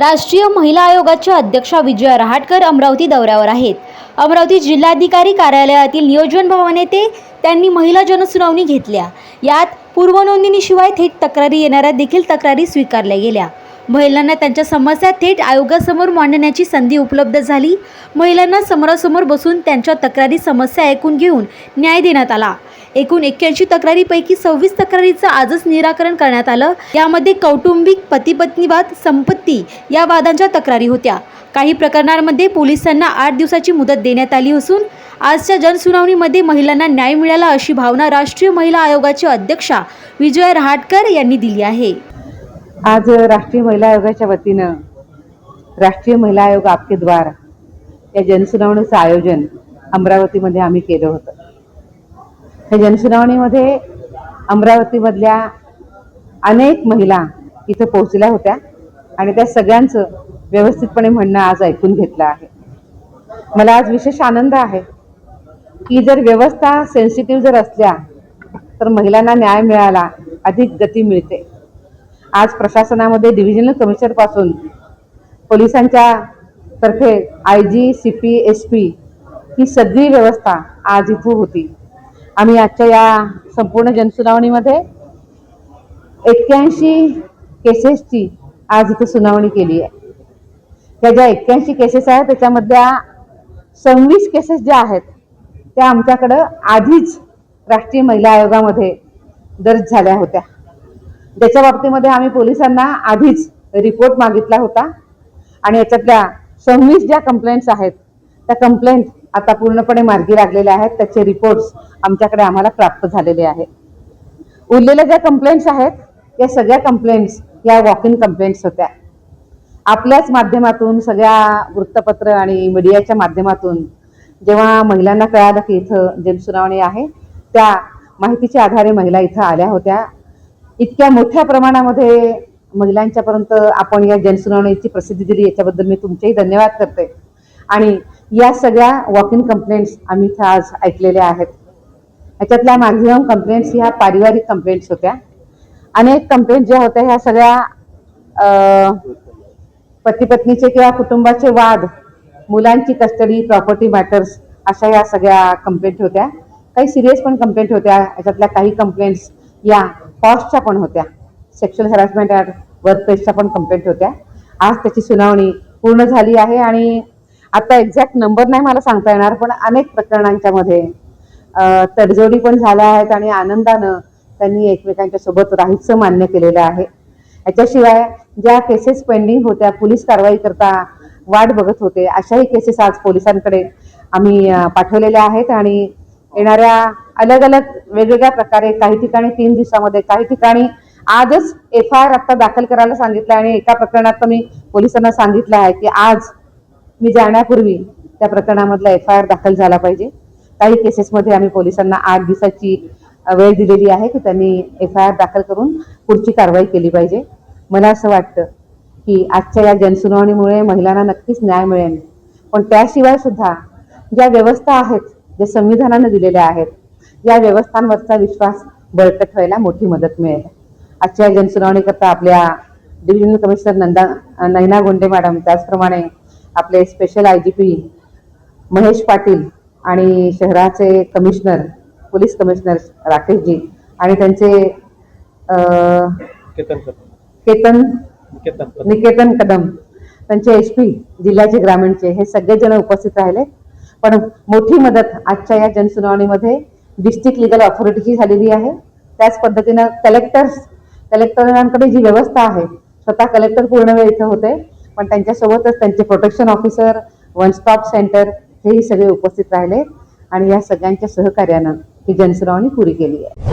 राष्ट्रीय महिला आयोगाच्या अध्यक्षा विजया रहाटकर अमरावती दौऱ्यावर आहेत। अमरावती जिल्हाधिकारी कार्यालयातील नियोजन भवन येथे त्यांनी महिला जनसुनावणी घेतल्या। यात पूर्वनोंदणीशिवाय थेट तक्रारी येणाऱ्या देखील तक्रारी स्वीकारल्या गेल्या। महिलांना त्यांच्या समस्या थेट आयोगासमोर मांडण्याची संधी उपलब्ध झाली। महिलांना समोरासमोर बसून त्यांच्या तक्रारी समस्या ऐकून घेऊन न्याय देण्यात आला। एकूण 81 तक्रारीपैकी 26 तक्रारींचं आजच निराकरण करण्यात आलं। यामध्ये कौटुंबिक, पती-पत्नी वाद, संपत्ती या वादांच्या तक्रारी होत्या। काही प्रकरणांमध्ये पोलिसांना 8 दिवसाची मुदत देण्यात आली असून आजच्या जनसुनावणीमध्ये महिलांना न्याय मिळाला अशी भावना राष्ट्रीय महिला आयोगाचे अध्यक्षा विजया रहाटकर यांनी दिली आहे। आज राष्ट्रीय महिला आयोगाच्या वतीनं राष्ट्रीय महिला आयोग आपके द्वार या जनसुनावणीचं आयोजन अमरावतीमध्ये आम्ही केलं होतं। या जनसुनावणीमध्ये अमरावतीमधल्या अनेक महिला इथं पोहोचल्या होत्या आणि त्या सगळ्यांचं व्यवस्थितपणे म्हणणं आज ऐकून घेतलं आहे। मला आज विशेष आनंद आहे की जर व्यवस्था सेन्सिटिव्ह जर असल्या तर महिलांना न्याय मिळाला अधिक गती मिळते। आज प्रशासनामध्ये डिव्हिजनल कमिशनर पासून पोलिसांच्या तर्फे IG, CP, SP ही सगळी व्यवस्था आज इथं होती। आम्ही आजच्या या संपूर्ण जनसुनावणीमध्ये 81 केसेसची आज इथं सुनावणी केली आहे। त्या ज्या 81 केसेस आहेत त्याच्यामधल्या 26 केसेस ज्या आहेत त्या आमच्याकडं आधीच राष्ट्रीय महिला आयोगामध्ये दर्ज झाल्या होत्या। त्याच्या बाबतीमध्ये आम्ही पोलिसांना आधीच रिपोर्ट मागितला होता आणि याच्यातल्या 26 ज्या कंप्लेंट्स आहेत त्या कंप्लेंट आता पूर्णपणे मार्गी लागलेल्या आहेत। त्याचे रिपोर्ट्स आमच्याकडे आम्हाला प्राप्त झालेले आहेत। उरलेल्या ज्या कंप्लेंट्स आहेत या सगळ्या कंप्लेंट्स या वॉक इन कंप्लेंट्स होत्या। आपल्याच माध्यमातून सगळ्या वृत्तपत्र आणि मीडियाच्या माध्यमातून जेव्हा महिलांना कळालं की इथं जनसुनावणी आहे त्या माहितीच्या आधारे महिला इथं आल्या होत्या। इतक्या मोठ्या प्रमाणामध्ये महिलांच्यापर्यंत आपण या जनसुनावणीची प्रसिद्धी दिली याच्याबद्दल मी तुमचेही धन्यवाद करते। आणि या सगळ्या वॉक इन कंप्लेंट्स आम्ही इथं आज ऐकलेल्या आहेत। याच्यातल्या मॅक्झिमम कंप्लेंट्स ह्या पारिवारिक कंप्लेंट्स होत्या। अनेक कंप्लेंट्स ज्या होत्या ह्या सगळ्या पती पत्नीचे किंवा कुटुंबाचे वाद, मुलांची कस्टडी, प्रॉपर्टी मॅटर्स अशा या सगळ्या कंप्लेंट होत्या। काही सिरियस पण कंप्लेंट होत्या। याच्यातल्या काही कंप्लेंट्स या कॉस्टच्या पण होत्या। सेक्शुअल हॅरासमेंट ॲट वर्कप्लेसच्या पण कंप्लेंट होत्या। आज त्याची सुनावणी पूर्ण झाली आहे आणि आता एक्झॅक्ट नंबर नाही मला सांगता येणार पण अनेक प्रकरणांच्या मध्ये तडजोडी पण झाल्या आहेत आणि आनंदानं त्यांनी एकमेकांच्या सोबत राहायचं मान्य केलेलं आहे। याच्याशिवाय ज्या केसेस पेंडिंग होत्या, पोलीस कारवाई करता वाट बघत होते, अशाही केसेस आज पोलिसांकडे आम्ही पाठवलेल्या आहेत आणि येणाऱ्या अलग अलग वेगवेगळ्या प्रकारे काही ठिकाणी 3 दिवसामध्ये, काही ठिकाणी आजच FIR आता दाखल करायला सांगितलं आणि एका प्रकरणात मी पोलिसांना सांगितलं आहे की आज मी जाण्यापूर्वी त्या प्रकरणामधला FIR दाखल झाला पाहिजे। काही केसेसमध्ये आम्ही पोलिसांना 8 दिवसाची वेळ दिलेली आहे की त्यांनी FIR दाखल करून पुढची कारवाई केली पाहिजे। मला असं वाटतं की आजच्या या जनसुनावणीमुळे महिलांना नक्कीच न्याय मिळेल, पण त्याशिवाय सुद्धा ज्या व्यवस्था आहेत, जे संविधानाने दिलेल्या आहेत, या व्यवस्थांवरचा विश्वास बळकट व्हायला मोठी मदत मिळेल। आजच्या जनसुनावणीकरता आपल्या डिव्हिजनल कमिशनर नैना गोंडे मॅडम, त्याचप्रमाणे आपले स्पेशल IGP महेश पाटील आणि शहराचे कमिशनर, पोलीस कमिशनर राकेशजी आणि त्यांचे निकेतन कदम, त्यांचे SP जिल्ह्याचे ग्रामीणचे, हे सगळेजण उपस्थित राहिले। पण मोठी मदत आजच्या या जनसुनावणीमध्ये डिस्ट्रिक्ट लीगल ऑथॉरिटीची झालेली आहे। त्याच पद्धतीनं कलेक्टरांकडे जी व्यवस्था आहे, स्वतः कलेक्टर पूर्ण वेळ इथं होते, पण त्यांच्यासोबतच त्यांचे protection officer, one stop centre हेही सगळे उपस्थित राहिले आणि या सगळ्यांच्या सहकार्यानं ही जनसुनावणी पुरी केली आहे।